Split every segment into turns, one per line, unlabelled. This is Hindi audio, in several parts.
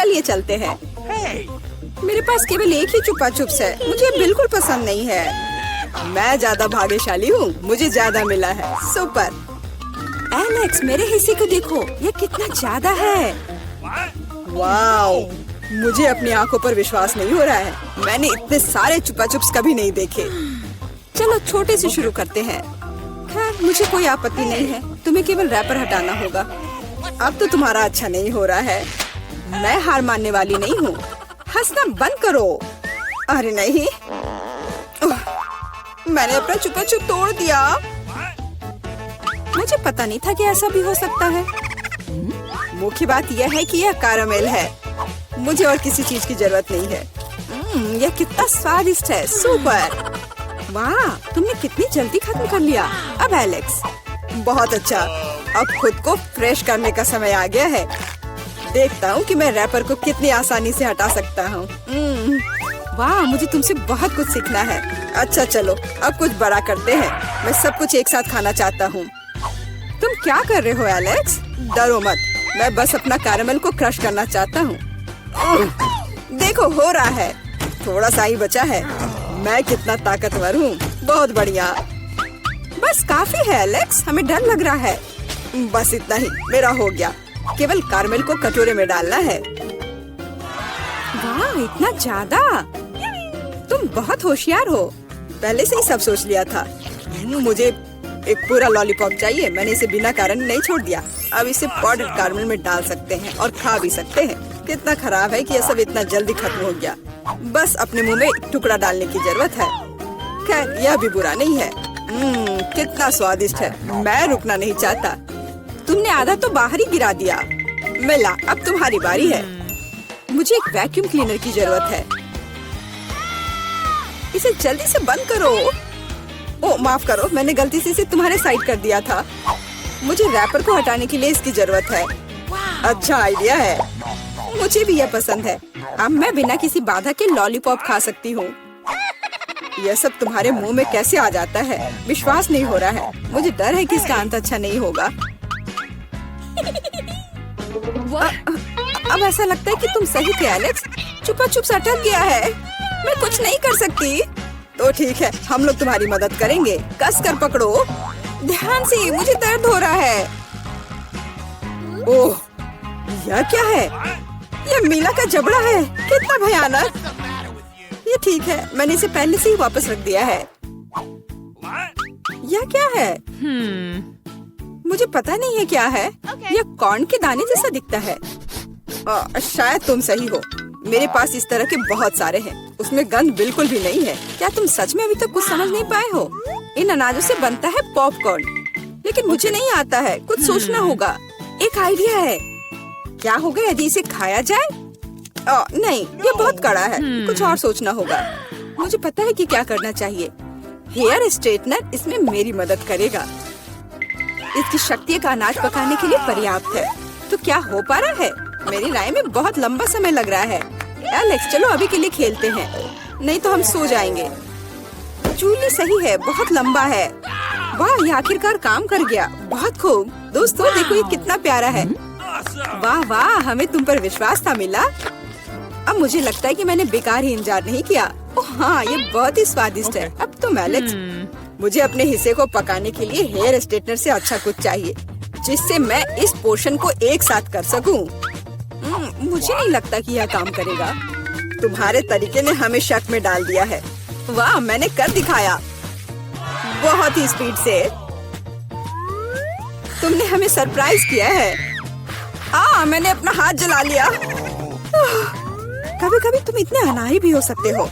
चलिए चलते हैं। मेरे पास केवल एक ही चुपा चुप्स है, मुझे बिल्कुल पसंद नहीं है। मैं ज्यादा भाग्यशाली हूँ, मुझे ज्यादा मिला है। सुपर। एलेक्स, मेरे हिस्से को देखो, ये कितना ज्यादा है। वाओ, मुझे अपनी आंखों पर विश्वास नहीं हो रहा है। मैंने इतने सारे चुपा चुप्स कभी नहीं देखे। चलो छोटे से शुरू करते हैं। खैर, मुझे कोई आपत्ति नहीं है। तुम्हें केवल रैपर हटाना होगा। अब तो तुम्हारा अच्छा नहीं हो रहा है। मैं हार मानने वाली नहीं हूँ। हंसना बंद करो। अरे नहीं, मैंने अपना चुपा चुप तोड़ दिया। मुझे पता नहीं था कि ऐसा भी हो सकता है। मुख्य बात यह है कि यह कैरामेल है। मुझे और किसी चीज की जरूरत नहीं है। यह कितना स्वादिष्ट है। सुपर। वाह, तुमने कितनी जल्दी खत्म कर लिया। अब एलेक्स, बहुत अच्छा। अब खुद को फ्रेश करने का समय आ गया है। देखता हूँ कि मैं रैपर को कितनी आसानी से हटा सकता हूँ। वाह, मुझे तुमसे बहुत कुछ सीखना है। अच्छा चलो, अब कुछ बड़ा करते हैं। मैं सब कुछ एक साथ खाना चाहता हूँ। तुम क्या कर रहे हो एलेक्स? डरो मत, मैं बस अपना कैरामेल को क्रश करना चाहता हूँ। देखो, हो रहा है। थोड़ा सा ही बचा है। मैं कितना ताकतवर हूँ। बहुत बढ़िया। बस काफी है एलेक्स, हमें डर लग रहा है। बस इतना ही, मेरा हो गया। केवल कैरामेल को कटोरे में डालना है। वाह, इतना ज्यादा। तुम बहुत होशियार हो। पहले से ही सब सोच लिया था। मुझे एक पूरा लॉलीपॉप चाहिए। मैंने इसे बिना कारण नहीं छोड़ दिया। अब इसे पाउडर्ड कैरामेल में डाल सकते हैं और खा भी सकते हैं। कितना खराब है कि यह सब इतना जल्दी खत्म हो गया। बस अपने मुंह में एक टुकड़ा डालने की जरूरत है। खैर, यह भी बुरा नहीं है। कितना स्वादिष्ट है। मैं रुकना नहीं चाहता। तुमने आधा तो बाहर ही गिरा दिया। मिला, अब तुम्हारी बारी है। मुझे एक वैक्यूम क्लीनर की जरूरत है। इसे जल्दी से बंद करो। ओह, माफ करो, मैंने गलती से इसे तुम्हारे साइड कर दिया था। मुझे रैपर को हटाने के लिए इसकी जरूरत है। अच्छा आइडिया है। मुझे भी यह पसंद है। अब मैं बिना किसी बाधा के लॉलीपॉप खा सकती हूँ। यह सब तुम्हारे मुंह में कैसे आ जाता है? विश्वास नहीं हो रहा है। मुझे डर है कि इसका अंत अच्छा नहीं होगा। अब ऐसा लगता है कि तुम सही थे एलेक्स। चुपा चुप अटक गया है। मैं कुछ नहीं कर सकती। तो ठीक है, हम लोग तुम्हारी मदद करेंगे। कस कर पकड़ो। ध्यान से, मुझे दर्द हो रहा है। ओह, यह क्या है? यह मीला का जबड़ा है। कितना भयानक। ये ठीक है, मैंने इसे पहले से ही वापस रख दिया है। यह क्या है? मुझे पता नहीं है क्या है। यह कॉर्न के दाने जैसा दिखता है। शायद तुम सही हो। मेरे पास इस तरह के बहुत सारे हैं। उसमें गंध बिल्कुल भी नहीं है। क्या तुम सच में अभी तक कुछ समझ नहीं पाए हो? इन अनाजों से बनता है पॉपकॉर्न, लेकिन मुझे नहीं आता है। कुछ सोचना होगा। एक आइडिया है। क्या होगा यदि इसे खाया जाए? नहीं, ये बहुत कड़ा है। कुछ और सोचना होगा। मुझे पता है कि क्या करना चाहिए। हेयर स्ट्रेटनर इसमें मेरी मदद करेगा। इसकी शक्ति का अनाज पकाने के लिए पर्याप्त है। तो क्या हो पा रहा है? मेरी राय में बहुत लंबा समय लग रहा है। एलेक्स, चलो अभी के लिए खेलते हैं, नहीं तो हम सो जाएंगे। जूली सही है, बहुत लंबा है। वाह, ये आखिरकार काम कर गया। बहुत खूब। दोस्तों देखो, ये कितना प्यारा है। वाह वाह, हमें तुम पर विश्वास था मिला। अब मुझे लगता है कि मैंने बेकार ही इंतजार नहीं किया। ओह हाँ, ये बहुत ही स्वादिष्ट है। अब तुम एलेक्स, मुझे अपने हिस्से को पकाने के लिए हेयर स्ट्रेटनर से अच्छा कुछ चाहिए, जिससे मैं इस पोर्शन को एक साथ कर सकूं। मुझे नहीं लगता कि यह काम करेगा। तुम्हारे तरीके ने हमें शक में डाल दिया है। वाह, मैंने कर दिखाया। बहुत ही स्पीड से। तुमने हमें सरप्राइज किया है। मैंने अपना हाथ जला लिया। कभी कभी तुम इतने अनाड़ी भी हो सकते हो।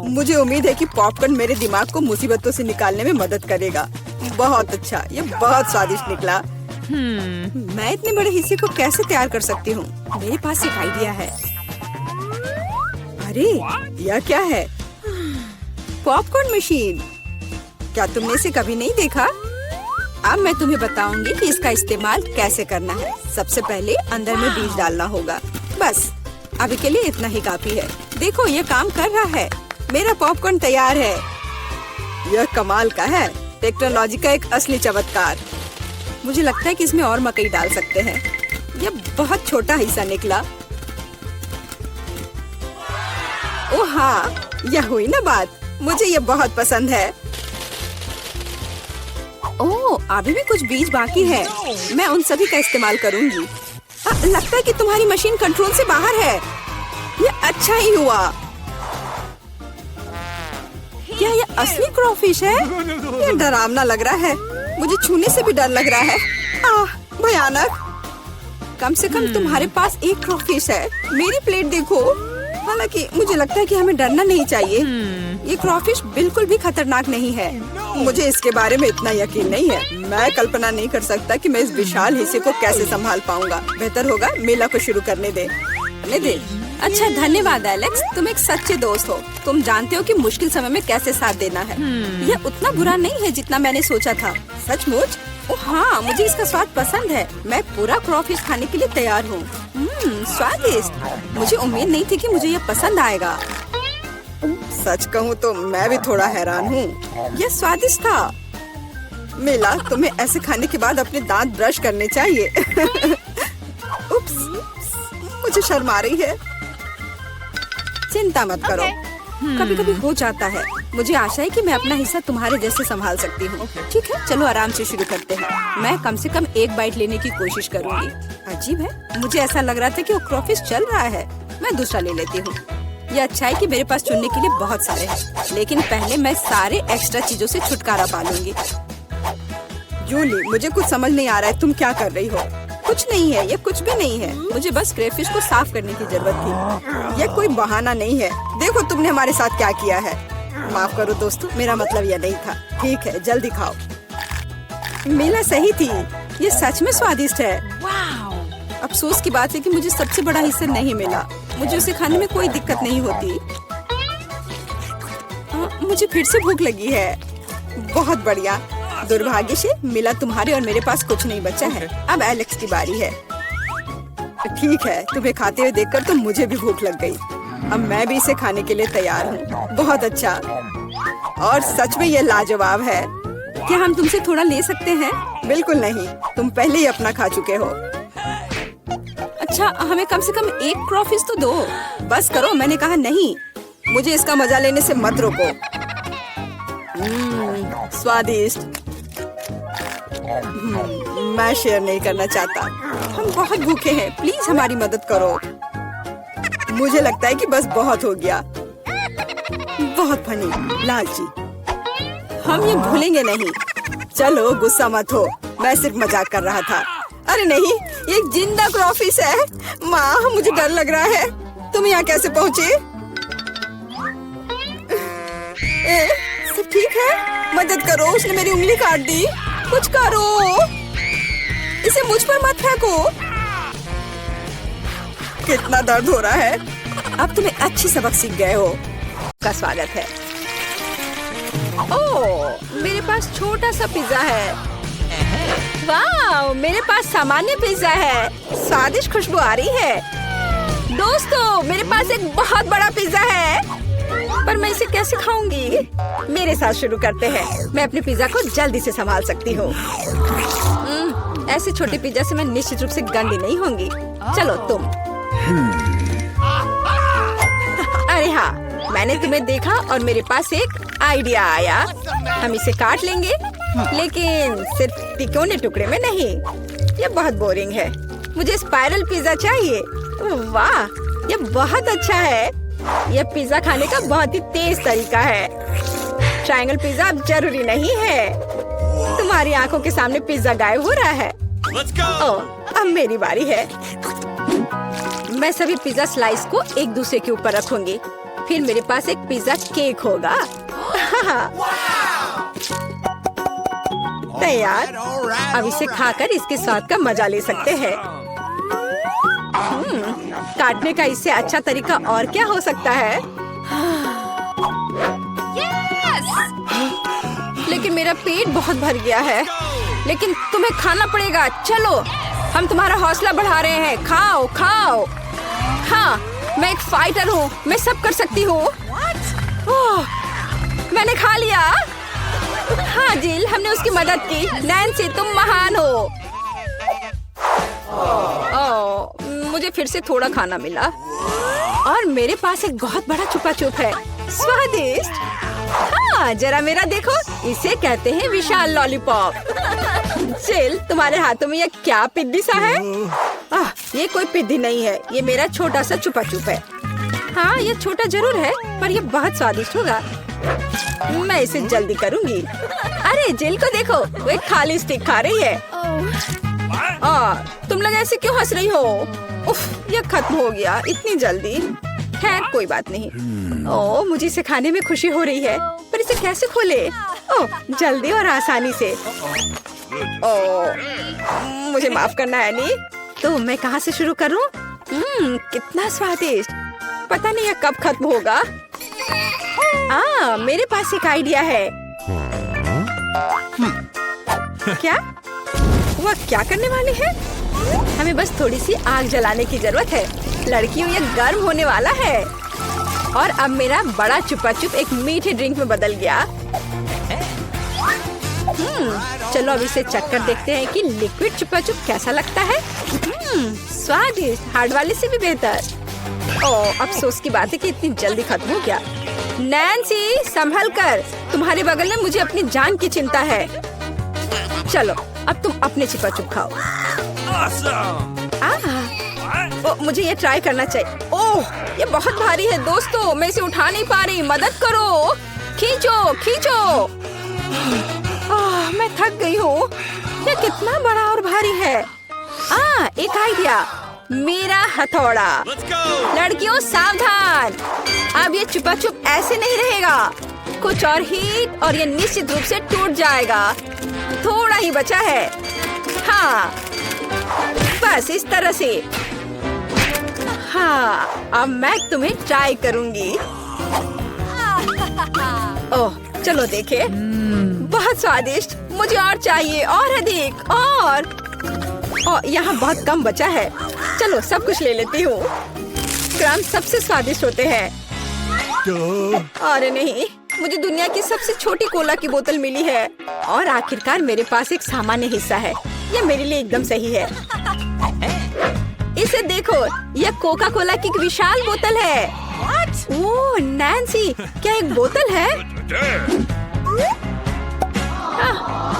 मुझे उम्मीद है कि पॉपकॉर्न मेरे दिमाग को मुसीबतों से निकालने में मदद करेगा। बहुत अच्छा, ये बहुत स्वादिष्ट निकला। मैं इतने बड़े हिस्से को कैसे तैयार कर सकती हूँ? मेरे पास एक आइडिया है। अरे, यह क्या है? Popcorn machine. क्या तुमने इसे कभी नहीं देखा? अब मैं तुम्हें बताऊंगी कि इसका इस्तेमाल कैसे करना है। सबसे पहले अंदर में बीज डालना होगा। बस अभी के लिए इतना ही काफी है। देखो, ये काम कर रहा है। मेरा पॉपकॉर्न तैयार है। यह कमाल का है। टेक्नोलॉजी का एक असली चमत्कार। मुझे लगता है कि इसमें और मकई डाल सकते हैं। यह बहुत छोटा हिस्सा निकला। ओ हाँ, यह हुई ना बात। मुझे ये बहुत पसंद है। ओह, अभी भी कुछ बीज बाकी है। मैं उन सभी का इस्तेमाल करूंगी। लगता है कि तुम्हारी मशीन कंट्रोल से बाहर है। ये अच्छा ही हुआ। क्या ये असली क्रॉफिश है? ये डरावना लग रहा है। मुझे छूने से भी डर लग रहा है। भयानक। कम से कम तुम्हारे पास एक क्रॉफिश है। मेरी प्लेट देखो। हालांकि मुझे लगता है कि हमें डरना नहीं चाहिए। ये क्रॉफिश बिल्कुल भी खतरनाक नहीं है। मुझे इसके बारे में इतना यकीन नहीं है। मैं कल्पना नहीं कर सकता कि मैं इस विशाल हिस्से को कैसे संभाल पाऊंगा। बेहतर होगा मेला को शुरू करने दे। अच्छा, धन्यवाद एलेक्स, तुम एक सच्चे दोस्त हो। तुम जानते हो कि मुश्किल समय में कैसे साथ देना है। यह उतना बुरा नहीं है जितना मैंने सोचा था। सचमुच? ओह हाँ, मुझे इसका स्वाद पसंद है। मैं पूरा क्रॉफिश खाने के लिए तैयार हूँ। स्वादिष्ट। मुझे उम्मीद नहीं थी कि मुझे यह पसंद आएगा। सच कहूँ तो मैं भी थोड़ा हैरान हूँ। यह स्वादिष्ट था। मिला, तुम्हें ऐसे खाने के बाद अपने दांत ब्रश करने चाहिए। उप्स, मुझे शर्म आ रही है। चिंता मत करो, कभी कभी हो जाता है। मुझे आशा है कि मैं अपना हिस्सा तुम्हारे जैसे संभाल सकती हूँ। ठीक है, चलो आराम से शुरू करते हैं। मैं कम से कम एक बाइट लेने की कोशिश करूँगी। अजीब है, मुझे ऐसा लग रहा था कि वो क्रॉफिश चल रहा है। मैं दूसरा ले लेती हूँ। ये अच्छा है कि मेरे पास चुनने के लिए बहुत सारे हैं, लेकिन पहले मैं सारे एक्स्ट्रा चीजों से छुटकारा पा लूंगी। जूली, मुझे कुछ समझ नहीं आ रहा है, तुम क्या कर रही हो? कुछ नहीं है, ये कुछ भी नहीं है। मुझे बस क्रेफिश को साफ करने की जरूरत थी। ये कोई बहाना नहीं है। देखो तुमने हमारे साथ क्या किया है। माफ करो दोस्तों, मेरा मतलब यह नहीं था। ठीक है, जल्दी खाओ। मीला सही थी, ये सच में स्वादिष्ट है। अफसोस की बात है कि मुझे सबसे बड़ा हिस्सा नहीं मिला। मुझे उसे खाने में कोई दिक्कत नहीं होती। मुझे फिर से भूख लगी है। बहुत बढ़िया। दुर्भाग्य से मिला, तुम्हारे और मेरे पास कुछ नहीं बचा है। अब एलेक्स की बारी है। ठीक है, तुम्हें खाते हुए देखकर तो मुझे भी भूख लग गई। अब मैं भी इसे खाने के लिए तैयार हूँ। बहुत अच्छा, और सच में ये लाजवाब है। क्या हम तुमसे थोड़ा ले सकते हैं? बिल्कुल नहीं, तुम पहले ही अपना खा चुके हो। अच्छा, हमें कम से कम एक क्रॉफिश तो दो। बस करो, मैंने कहा नहीं। मुझे इसका मजा लेने से मत रोको। स्वादिष्ट। मैं शेयर नहीं करना चाहता। हम बहुत भूखे हैं, प्लीज हमारी मदद करो। मुझे लगता है कि बस बहुत हो गया। बहुत फनी, लालची। हम ये भूलेंगे नहीं। चलो गुस्सा मत हो, मैं सिर्फ मजाक कर रहा था। अरे नहीं, ये एक जिंदा क्रॉफिश है। माँ, मुझे डर लग रहा है। तुम यहाँ कैसे पहुँचे? सब ठीक है? मदद करो, उसने मेरी उंगली काट दी। कुछ करो, इसे मुझ पर मत फेंको। कितना दर्द हो रहा है। अब तुम्हें अच्छी सबक सीख गए हो। का स्वागत है। ओह, मेरे पास छोटा सा पिज्जा है। वाह, मेरे पास सामान्य पिज्जा है। स्वादिष्ट खुशबू आ रही है। दोस्तों, मेरे पास एक बहुत बड़ा पिज्जा है, पर मैं इसे कैसे खाऊंगी? मेरे साथ शुरू करते हैं। मैं अपने पिज्जा को जल्दी से संभाल सकती हूँ। ऐसे छोटे पिज्जा से मैं निश्चित रूप से गंदी नहीं होंगी। चलो तुम। अरे हाँ, मैंने तुम्हें देखा और मेरे पास एक आइडिया आया। हम इसे काट लेंगे, लेकिन सिर्फ तिकोने टुकड़े में नहीं। ये बहुत बोरिंग है। मुझे स्पाइरल पिज्जा चाहिए। वाह, ये बहुत अच्छा है। यह पिज्जा खाने का बहुत ही तेज तरीका है। ट्रायंगल पिज्जा अब जरूरी नहीं है। तुम्हारी आंखों के सामने पिज्जा गायब हो रहा है। ओह, अब मेरी बारी है। मैं सभी पिज्जा स्लाइस को एक दूसरे के ऊपर रखूंगी। फिर मेरे पास एक पिज्जा केक होगा। तैयार। अब इसे खाकर इसके स्वाद का मजा ले सकते हैं। काटने का इससे अच्छा तरीका और क्या हो सकता है? लेकिन मेरा पेट बहुत भर गया है। लेकिन तुम्हें खाना पड़ेगा। चलो, हम तुम्हारा हौसला बढ़ा रहे हैं। खाओ खाओ। हाँ, मैं एक फाइटर हूँ, मैं सब कर सकती हूँ। मैंने खा लिया। हाँ जिल, हमने उसकी मदद की। नैन्सी, तुम महान हो। मुझे फिर से थोड़ा खाना मिला। और मेरे पास एक बहुत बड़ा छुपा छुप है। स्वादिष्ट। हाँ, जरा मेरा देखो, इसे कहते हैं विशाल लॉलीपॉप। जिल, तुम्हारे हाथों में ये क्या पिद्दी सा है? ये कोई पिद्दी नहीं है, ये मेरा छोटा सा छुपा छुप है। हाँ, ये छोटा जरूर है, पर ये बहुत स्वादिष्ट होगा। मैं इसे जल्दी करूंगी। अरे जिल को देखो, वो एक खाली स्टिक खा रही है। तुम लोग ऐसे क्यों हंस रही हो? उफ, ये खत्म हो गया इतनी जल्दी। खैर कोई बात नहीं। मुझे इसे खाने में खुशी हो रही है, पर इसे कैसे खोले? जल्दी और आसानी से। मुझे माफ करना एनी। तो मैं कहाँ से शुरू करूँ? कितना स्वादिष्ट। पता नहीं ये कब खत्म होगा। मेरे पास एक आइडिया है। क्या? वह क्या करने वाले हैं? हमें बस थोड़ी सी आग जलाने की जरूरत है। लड़कियों, ये गर्म होने वाला है। और अब मेरा बड़ा छुपा छुप एक मीठे ड्रिंक में बदल गया। चलो अब इसे चक्कर देखते हैं कि लिक्विड छुपा छुप कैसा लगता है। स्वादिष्ट, हार्ड वाले से भी बेहतर। अफसोस की बात है कि इतनी जल्दी खत्म हो गया। नैन्सी, संभल कर, तुम्हारे बगल में मुझे अपनी जान की चिंता है। चलो अब तुम अपने छुपा छुप खाओ। मुझे ये ट्राई करना चाहिए। ये बहुत भारी है दोस्तों, मैं इसे उठा नहीं पा रही, मदद करो। खींचो खींचो। मैं थक गई हूँ। ये कितना बड़ा और भारी है। एक आइडिया, मेरा हथौड़ा। लड़कियों सावधान, अब ये छुपा छुप ऐसे नहीं रहेगा। कुछ और हीट और ये निश्चित रूप से टूट जाएगा। थोड़ा ही बचा है। हाँ, बस इस तरह से। हाँ, अब मैं तुम्हें ट्राई करूंगी। चलो देखे। बहुत स्वादिष्ट, मुझे और चाहिए, और अधिक। और यहाँ बहुत कम बचा है। चलो सब कुछ ले लेती हूँ। क्रम्स सबसे स्वादिष्ट होते हैं। अरे नहीं, मुझे दुनिया की सबसे छोटी कोला की बोतल मिली है। और आखिरकार मेरे पास एक सामान्य हिस्सा है। यह मेरे लिए एकदम सही है। इसे देखो, यह कोका कोला की एक विशाल बोतल है। ओह नैन्सी, क्या एक बोतल है?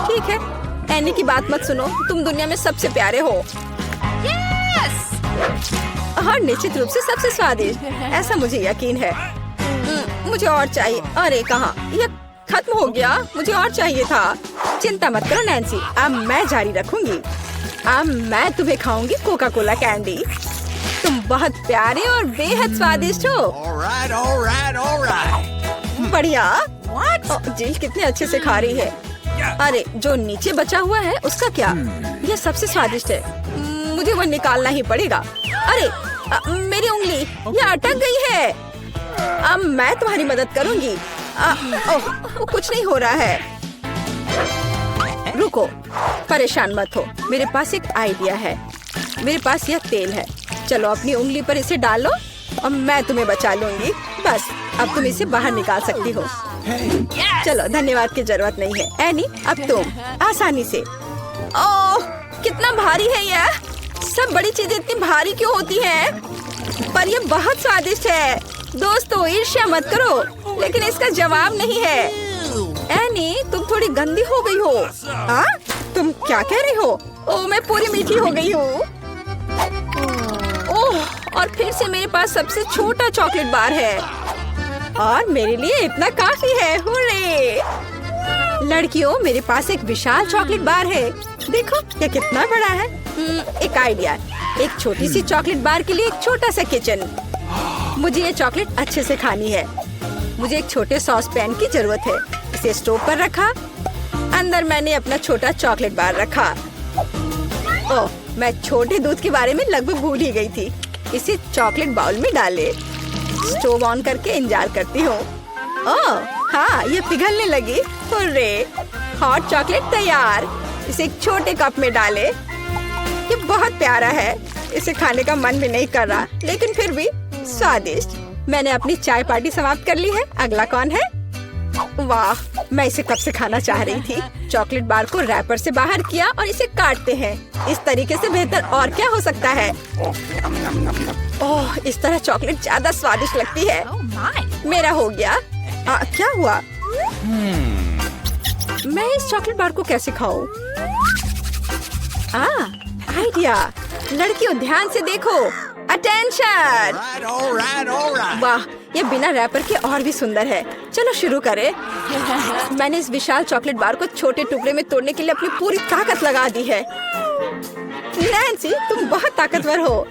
ठीक है, एनी की बात मत सुनो, तुम दुनिया में सबसे प्यारे हो। और निश्चित रूप से सबसे स्वादिष्ट, ऐसा मुझे यकीन है। मुझे और चाहिए। अरे कहाँ, यह खत्म हो गया। मुझे और चाहिए था। चिंता मत करो नैन्सी, अब मैं जारी रखूंगी। अब मैं तुम्हें खाऊंगी कोका कोला कैंडी। तुम बहुत प्यारे और बेहद स्वादिष्ट हो। बढ़िया। जिल कितने अच्छे से खा रही है। अरे जो नीचे बचा हुआ है उसका क्या? यह सबसे स्वादिष्ट है। मुझे वो निकालना ही पड़ेगा। अरे मेरी उंगली, यह अटक गई है। अब मैं तुम्हारी मदद करूंगी। कुछ नहीं हो रहा है। रुको, परेशान मत हो, मेरे पास एक आइडिया है। मेरे पास यह तेल है। चलो अपनी उंगली पर इसे डालो और मैं तुम्हें बचा लूंगी। बस अब तुम इसे बाहर निकाल सकती हो। चलो, धन्यवाद की जरूरत नहीं है एनी, अब तुम आसानी से। ओह कितना भारी है यह। सब बड़ी चीजें इतनी भारी क्यों होती हैं? पर यह बहुत स्वादिष्ट है। दोस्तों ईर्ष्या मत करो, लेकिन इसका जवाब नहीं है। एनी, तुम थोड़ी गंदी हो गई हो। तुम क्या कह रही हो? ओह मैं पूरी मीठी हो गई हूँ। ओह, और फिर से मेरे पास सबसे छोटा चॉकलेट बार है और मेरे लिए इतना काफी है। हुर्रे! लड़कियों, मेरे पास एक विशाल चॉकलेट बार है। देखो ये कितना बड़ा है। एक आइडिया, एक छोटी सी चॉकलेट बार के लिए एक छोटा सा किचन। मुझे ये चॉकलेट अच्छे से खानी है। मुझे एक छोटे सॉस पैन की जरूरत है। इसे स्टोव पर रखा। अंदर मैंने अपना छोटा चॉकलेट बार रखा। ओह, मैं छोटे दूध के बारे में लगभग भूल ही गई थी। इसे चॉकलेट बाउल में डाले। स्टोव ऑन करके इंतजार करती हूँ। ओह हाँ, ये पिघलने लगी। हुर्रे! हॉट चॉकलेट तैयार। इसे एक छोटे कप में डाले। ये बहुत प्यारा है। इसे खाने का मन भी नहीं कर रहा, लेकिन फिर भी स्वादिष्ट। मैंने अपनी चाय पार्टी समाप्त कर ली है। अगला कौन है? वाह, मैं इसे कब से खाना चाह रही थी। चॉकलेट बार को रैपर से बाहर किया और इसे काटते हैं। इस तरीके से बेहतर और क्या हो सकता है। ओह, इस तरह चॉकलेट ज्यादा स्वादिष्ट लगती है। मेरा हो गया। क्या हुआ? मैं इस चॉकलेट बार को कैसे खाऊं? आइडिया। लड़कियों ध्यान से देखो। अटेंशन। वाह, ये बिना रैपर के और भी सुंदर है। चलो शुरू करें। मैंने इस विशाल चॉकलेट बार को छोटे टुकड़े में तोड़ने के लिए अपनी पूरी ताकत लगा दी है। नैन्सी, तुम बहुत ताकतवर हो।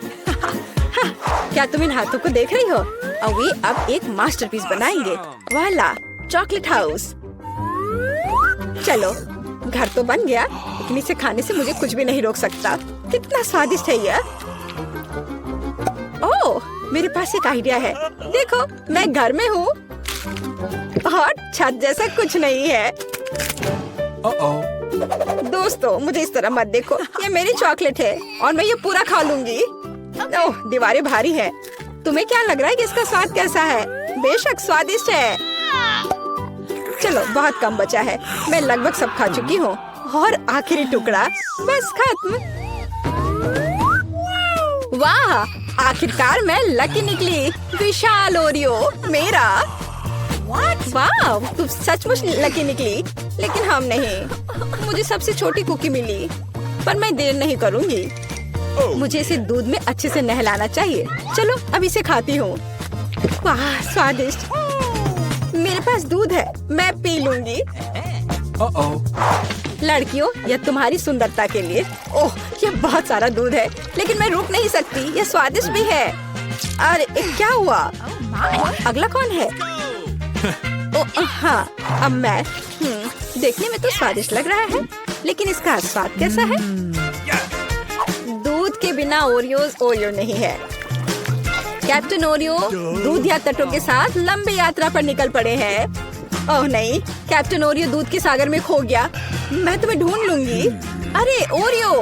क्या तुम इन हाथों को देख रही हो? वे अब एक मास्टरपीस बनाएंगे। वाला, चॉकलेट हाउस। चलो, घर तो बन गया, लेकिन इसे खाने से मुझे कुछ भी नहीं रोक सकता। कितना स्वादिष्ट है यह। ओह, मेरे पास एक आइडिया है। देखो, मैं घर में हूँ और छत जैसा कुछ नहीं है। दोस्तों, मुझे इस तरह मत देखो। ये मेरी चॉकलेट है और मैं ये पूरा खा लूंगी। ओह, दीवारें भारी है। तुम्हें क्या लग रहा है कि इसका स्वाद कैसा है? बेशक स्वादिष्ट है। चलो, बहुत कम बचा है। मैं लगभग सब खा चुकी हूँ और आखिरी टुकड़ा बस खत्म। वाह, आखिरकार मैं लकी निकली। विशाल ओरियो मेरा। वाह, तुम सचमुच लकी निकली। लेकिन हम नहीं। मुझे सबसे छोटी कुकी मिली, पर मैं देर नहीं करूँगी। मुझे इसे दूध में अच्छे से नहलाना चाहिए। चलो, अब इसे खाती हूँ। वाह, स्वादिष्ट। मेरे पास दूध है, मैं पी लूंगी। लड़कियों, यह तुम्हारी सुंदरता के लिए। ओह, ये बहुत सारा दूध है, लेकिन मैं रुक नहीं सकती। यह स्वादिष्ट भी है। अरे, क्या हुआ? अगला कौन है? ओह हाँ, अब मैं। देखने में तो स्वादिष्ट लग रहा है, लेकिन इसका स्वाद कैसा है? दूध के बिना ओरियो नहीं है। कैप्टन ओरियो दूध या तटों के साथ लंबी यात्रा पर निकल पड़े हैं। ओह नहीं, कैप्टन ओरियो दूध के सागर में खो गया। मैं तुम्हें ढूंढ लूंगी। अरे ओरियो,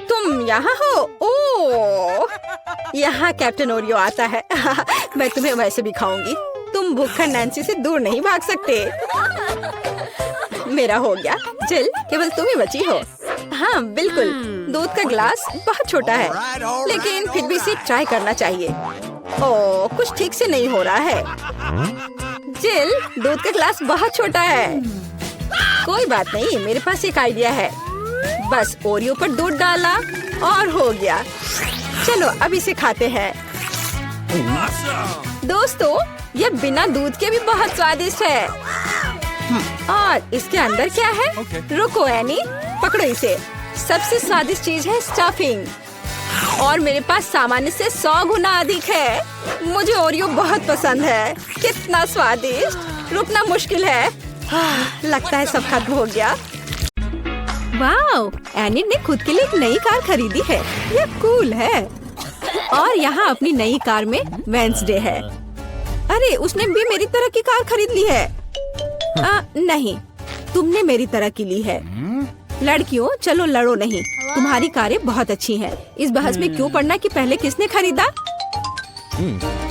तुम यहाँ हो? ओह, यहाँ कैप्टन ओरियो आता है। मैं तुम्हें वैसे भी खाऊंगी। तुम भूखा नैन्सी से दूर नहीं भाग सकते। मेरा हो गया। जिल, केवल तुम ही बची हो। हाँ बिल्कुल, दूध का ग्लास बहुत छोटा है, लेकिन फिर भी इसे ट्राई करना चाहिए। ओह, कुछ ठीक से नहीं हो रहा है। जिल, दूध का ग्लास बहुत छोटा है। कोई बात नहीं, मेरे पास एक आइडिया है। बस ओरियो पर दूध डाला और हो गया। चलो, अब इसे खाते हैं। दोस्तों, ये बिना दूध के भी बहुत स्वादिष्ट है। और इसके अंदर क्या है? रुको एनी, पकड़ो इसे। सबसे स्वादिष्ट चीज है स्टफिंग, और मेरे पास सामान्य से 100 गुना अधिक है। मुझे ओरियो बहुत पसंद है। कितना स्वादिष्ट, रुकना मुश्किल है। लगता है सब खत्म हो गया। वाओ, एनी ने खुद के लिए एक नई कार खरीदी है। ये कूल है। और यहाँ अपनी नई कार में वेंसडे है। अरे, उसने भी मेरी तरह की कार खरीद ली है। नहीं, तुमने मेरी तरह की ली है। लड़कियों, चलो लड़ो नहीं। तुम्हारी कारें बहुत अच्छी हैं। इस बहस में क्यों पड़ना कि पहले किसने खरीदा?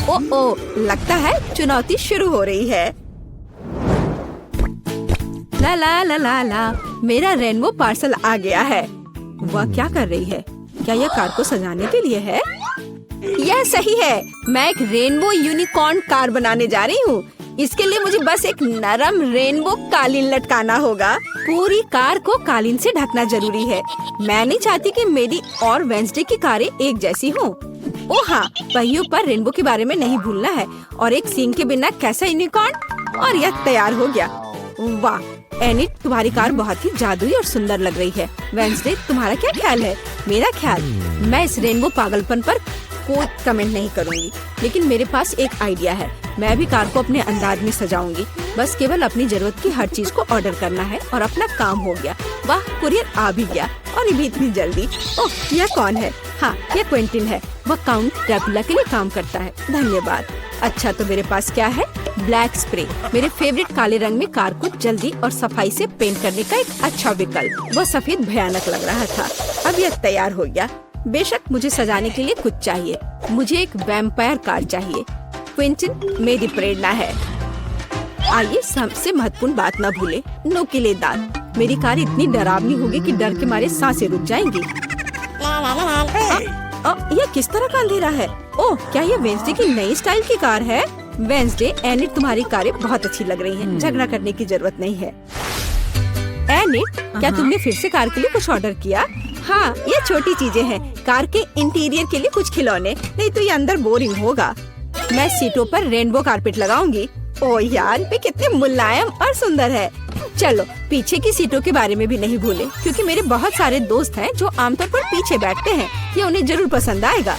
ओ, लगता है चुनौती शुरू हो रही है। ला ला ला ला ला, मेरा रेनबो पार्सल आ गया है। वह क्या कर रही है? क्या यह कार को सजाने के लिए है? यह सही है। मैं एक रेनबो यूनिकॉर्न कार बनाने जा रही हूँ। इसके लिए मुझे बस एक नरम रेनबो कालीन लटकाना होगा। पूरी कार को कालीन से ढकना जरूरी है। मैं नहीं चाहती कि मेरी और वेंसडे की कारें एक जैसी हों। ओह हाँ, पहियों पर रेनबो के बारे में नहीं भूलना है। और एक सींग के बिना कैसा यूनिकॉर्न। और यह तैयार हो गया। वाह एनी, तुम्हारी कार बहुत ही जादुई और सुंदर लग रही है। वेंसडे, तुम्हारा क्या ख्याल है? मेरा ख्याल, मैं इस रेनबो पागलपन पर कोई कमेंट नहीं करूंगी, लेकिन मेरे पास एक आइडिया है। मैं भी कार को अपने अंदाज में सजाऊंगी। बस केवल अपनी जरूरत की हर चीज को ऑर्डर करना है और अपना काम हो गया। वाह, कुरियर आ भी गया, और ये भी इतनी जल्दी। ओह, यह कौन है? हाँ, यह क्विंटिन है। वह काउंट ड्रैकुला के लिए काम करता है। धन्यवाद। अच्छा, तो मेरे पास क्या है? ब्लैक स्प्रे, मेरे फेवरेट काले रंग में कार को जल्दी और सफाई से पेंट करने का एक अच्छा विकल्प। वह सफेद भयानक लग रहा था। अब यह तैयार हो गया। बेशक मुझे सजाने के लिए कुछ चाहिए। मुझे एक वैम्पायर कार चाहिए। क्विंटिन मेरी प्रेरणा है। आइए सबसे महत्वपूर्ण बात ना भूले, नुकीले दांत। मेरी कार इतनी डरावनी होगी कि डर के मारे सांसें रुक जाएंगी। यह किस तरह का अंधेरा है? ओह, क्या ये वेंसडे की नई स्टाइल की कार है? वेंसडे, एनिट तुम्हारी कारें बहुत अच्छी लग रही हैं। झगड़ा करने की जरूरत नहीं है। एनिट, क्या तुमने फिर से कार के लिए कुछ ऑर्डर किया? हाँ, ये छोटी चीजें हैं। कार के इंटीरियर के लिए कुछ खिलौने, नहीं तो ये अंदर बोरिंग होगा। मैं सीटों पर रेनबो कारपेट लगाऊंगी। ओह यार, ये कितने मुलायम और सुंदर है। चलो पीछे की सीटों के बारे में भी नहीं भूले, क्योंकि मेरे बहुत सारे दोस्त हैं जो आमतौर पर पीछे बैठते हैं। ये उन्हें जरूर पसंद आएगा।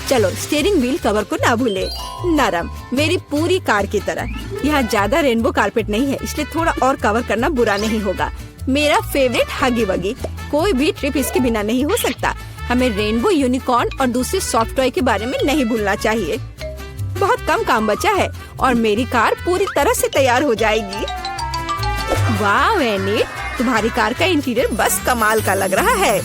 चलो स्टीयरिंग व्हील कवर को ना भूले, नरम, मेरी पूरी कार की तरह। यहाँ ज्यादा रेनबो कारपेट नहीं है, इसलिए थोड़ा और कवर करना बुरा नहीं होगा। मेरा फेवरेट हगी वगी, कोई भी ट्रिप इसके बिना नहीं हो सकता। हमें रेनबो, यूनिकॉर्न और दूसरे सॉफ्ट टॉय के बारे में नहीं भूलना चाहिए। बहुत कम काम बचा है और मेरी कार पूरी तरह से तैयार हो जाएगी। वाह एनिट, तुम्हारी कार का इंटीरियर बस कमाल का लग रहा है।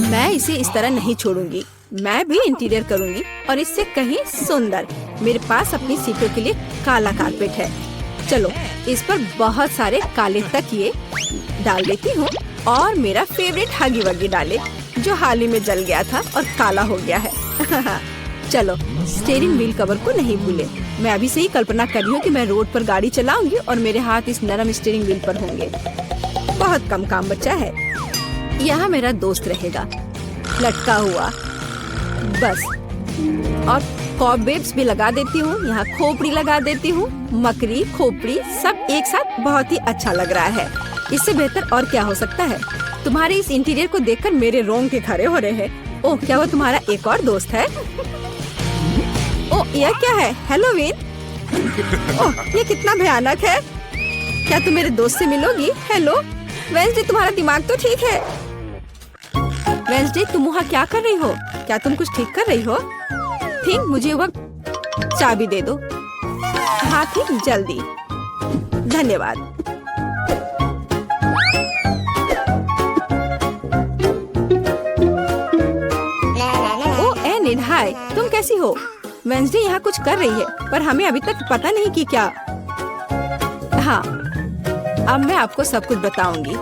मैं इसे इस तरह नहीं छोड़ूंगी। मैं भी इंटीरियर करूंगी और इससे कहीं सुंदर। मेरे पास अपनी सीटों के लिए काला कारपेट है। चलो इस पर बहुत सारे काले तकिए डाल देती हूँ और मेरा फेवरेट हगी वगी डाले, जो हाल ही में जल गया था और काला हो गया है। चलो स्टीयरिंग व्हील कवर को नहीं भूले। मैं अभी से ही कल्पना कर रही हूँ कि मैं रोड पर गाड़ी चलाऊंगी और मेरे हाथ इस नरम स्टीयरिंग व्हील पर होंगे। बहुत कम काम बचा है। यहाँ मेरा दोस्त रहेगा, लटका हुआ बस। और कॉबवेब्स भी लगा देती हूँ। यहाँ खोपड़ी लगा देती हूँ। मकड़ी, खोपड़ी सब एक साथ बहुत ही अच्छा लग रहा है। इससे बेहतर और क्या हो सकता है? तुम्हारे इस इंटीरियर को देखकर मेरे रोंगटे खड़े हो रहे हैं। ओह, क्या वो तुम्हारा एक और दोस्त है? ओह, यह क्या है? हेलोवीन? ओह, ये कितना भयानक है। क्या तुम मेरे दोस्त से मिलोगी? हेलो वेंसडे, तुम्हारा दिमाग तो ठीक है। वेंसडे, तुम वहाँ क्या कर रही हो? क्या तुम कुछ ठीक कर रही हो? थिंक, मुझे वक्त चाबी दे दो। हाँ थिंक, जल्दी। धन्यवाद। ओ एनिट, हाय, तुम कैसी हो? वेंसडे यहाँ कुछ कर रही है, पर हमें अभी तक पता नहीं कि क्या। हाँ, अब मैं आपको सब कुछ बताऊंगी।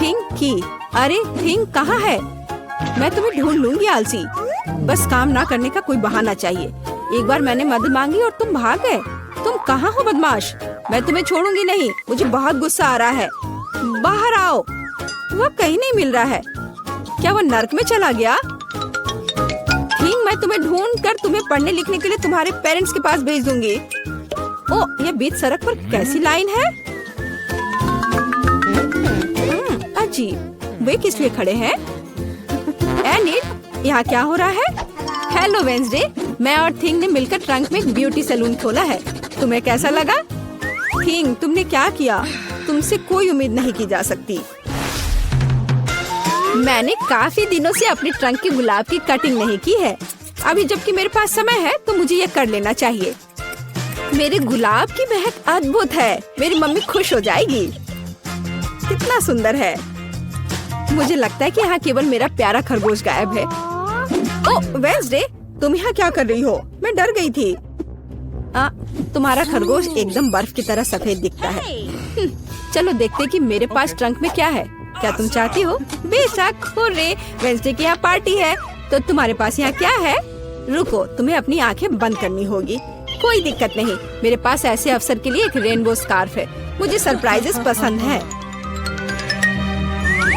थिंक की, अरे थिंक कहाँ है? मैं तुम्हें ढूंढ लूंगी आलसी। बस काम ना करने का कोई बहाना चाहिए। एक बार मैंने मदद मांगी और तुम भाग गए। तुम कहाँ हो बदमाश? मैं तुम्हें छोड़ूंगी नहीं। मुझे बहुत गुस्सा आ रहा है। बाहर आओ। वह कहीं नहीं मिल रहा है। क्या वो नर्क में चला गया? थिंक, मैं तुम्हें ढूंढ कर तुम्हें पढ़ने लिखने के लिए तुम्हारे पेरेंट्स के पास भेज दूंगी। ओ, ये बीच सड़क पर कैसी लाइन है? अजीब, वे किस लिए खड़े हैं? एनिट, यहाँ क्या हो रहा है? हेलो वेंसडे, मैं और थिंग ने मिलकर ट्रंक में एक ब्यूटी सैलून खोला है। तुम्हें कैसा लगा? थिंग, तुमने क्या किया? तुमसे कोई उम्मीद नहीं की जा सकती। मैंने काफी दिनों से अपने ट्रंक के गुलाब की कटिंग नहीं की है। अभी जबकि मेरे पास समय है तो मुझे ये कर लेना चाहिए। मेरे गुलाब की महक अद्भुत है। मेरी मम्मी खुश हो जाएगी। कितना सुंदर है। मुझे लगता है कि यहाँ केवल मेरा प्यारा खरगोश गायब है। ओह वेंसडे, तुम यहाँ क्या कर रही हो? मैं डर गई थी। तुम्हारा खरगोश एकदम बर्फ की तरह सफेद दिखता है। चलो देखते कि मेरे पास ट्रंक में क्या है। क्या तुम चाहती हो? बेशक। हुर्रे, वेंसडे की यहाँ पार्टी है। तो तुम्हारे पास यहाँ क्या है? रुको, तुम्हें अपनी आंखें बंद करनी होगी। कोई दिक्कत नहीं, मेरे पास ऐसे अवसर के लिए एक रेनबो स्कार्फ है। मुझे सरप्राइजेस पसंद है।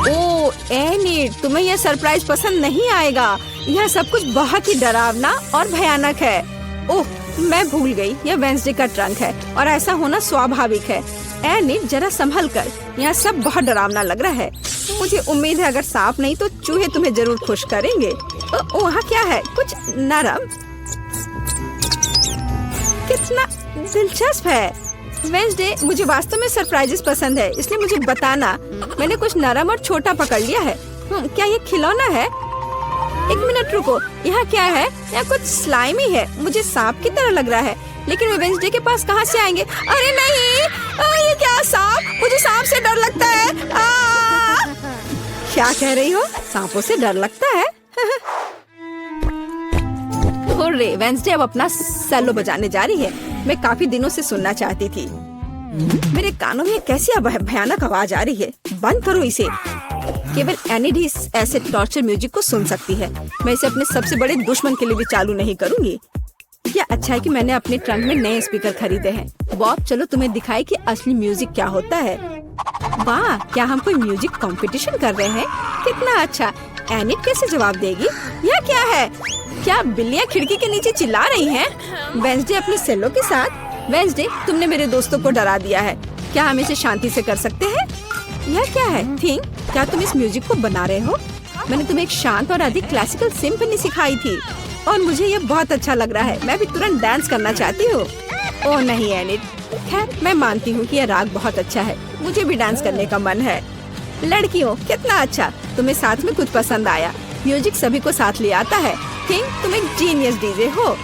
ओह एनिट, तुम्हें यह सरप्राइज पसंद नहीं आएगा। यह सब कुछ बहुत ही डरावना और भयानक है। ओह, मैं भूल गई, यह वेंसडे का ट्रंक है और ऐसा होना स्वाभाविक है। एनिट, जरा संभल कर। यहाँ सब बहुत डरावना लग रहा है। मुझे उम्मीद है अगर सांप नहीं तो चूहे तुम्हें जरूर खुश करेंगे। वहाँ क्या है? कुछ नरम। कितना दिलचस्प है। वेंसडे, मुझे वास्तव में सरप्राइजेस पसंद है, इसलिए मुझे बताना। मैंने कुछ नरम और छोटा पकड़ लिया है। क्या ये खिलौना है? एक मिनट रुको, यहाँ क्या है? यहाँ कुछ स्लाइमी है। मुझे सांप की तरह लग रहा है, लेकिन वे वेंसडे के पास कहाँ से आएंगे? अरे नहीं, ये क्या सांप? मुझे सांप से डर लगता है। क्या कह रही हो? सांपों से डर लगता है? हुर्रे, वेंसडे अब अपना सेलो बजाने जा रही है। मैं काफी दिनों से सुनना चाहती थी। मेरे कानों में कैसी भयानक आवाज आ रही है। बंद करो इसे। केवल एनिड ही ऐसे टॉर्चर म्यूजिक को सुन सकती है। मैं इसे अपने सबसे बड़े दुश्मन के लिए भी चालू नहीं करूंगी। क्या अच्छा है कि मैंने अपने ट्रंक में नए स्पीकर खरीदे हैं। बॉब, चलो तुम्हें दिखाए कि असली म्यूजिक क्या होता है। वाह, क्या हम कोई म्यूजिक कंपटीशन कर रहे हैं? कितना अच्छा। एनिड कैसे जवाब देगी? यह क्या है? क्या बिल्लियाँ खिड़की के नीचे चिल्ला रही हैं? वेंसडे अपने सेलो के साथ। वेंसडे, तुमने मेरे दोस्तों को डरा दिया है। क्या हम इसे शांति से कर सकते हैं? यह क्या है? थिंक, क्या तुम इस म्यूजिक को बना रहे हो? मैंने तुम्हें एक शांत और अधिक क्लासिकल सिम्फनी सिखाई थी और मुझे ये बहुत अच्छा लग रहा है। मैं भी तुरंत डांस करना चाहती हूँ। ओह नहीं एनिड, खैर मैं मानती हूँ कि यह राग बहुत अच्छा है। मुझे भी डांस करने का मन है। लड़कियों, कितना अच्छा, तुम्हें साथ में कुछ पसंद आया। म्यूजिक सभी को साथ ले आता है। थिंक, तुम एक जीनियस डीजे हो।